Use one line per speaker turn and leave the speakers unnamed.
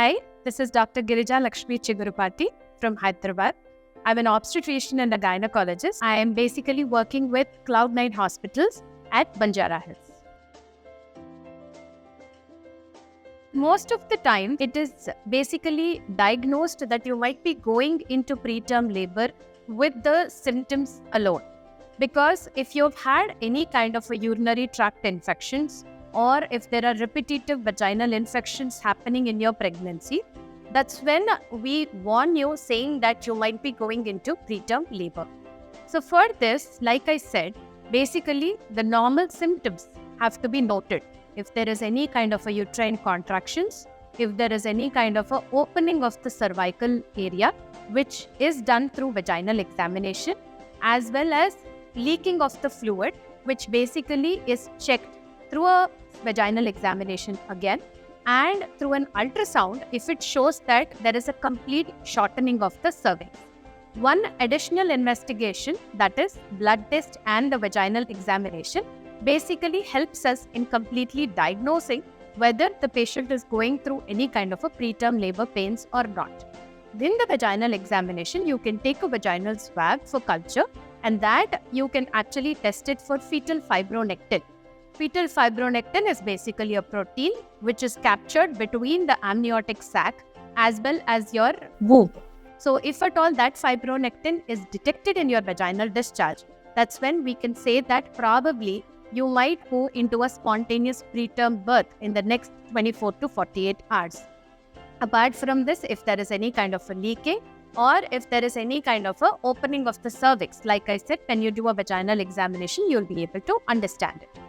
Hi, this is Dr. Girija Lakshmi from Hyderabad. I'm an obstetrician and a gynecologist. I am basically working with Cloudnine hospitals at Banjara Hills. Most of the time, it is basically diagnosed that you might be going into preterm labor with the symptoms alone. Because if you've had any kind of a urinary tract infections, or if there are repetitive vaginal infections happening in your pregnancy, that's when we warn you saying that you might be going into preterm labor. So for this, like I said, basically the normal symptoms have to be noted. If there is any kind of a uterine contractions, if there is any kind of a opening of the cervical area, which is done through vaginal examination, as well as leaking of the fluid, which basically is checked through a vaginal examination again, and through an ultrasound if it shows that there is a complete shortening of the cervix. One additional investigation, that is blood test and the vaginal examination, basically helps us in completely diagnosing whether the patient is going through any kind of a preterm labor pains or not. In the vaginal examination, you can take a vaginal swab for culture, and that you can actually test it for fetal fibronectin. Fetal fibronectin is basically a protein which is captured between the amniotic sac as well as your womb. So if at all that fibronectin is detected in your vaginal discharge, that's when we can say that probably you might go into a spontaneous preterm birth in the next 24 to 48 hours. Apart from this, if there is any kind of a leaking or if there is any kind of a opening of the cervix, like I said, when you do a vaginal examination, you'll be able to understand it.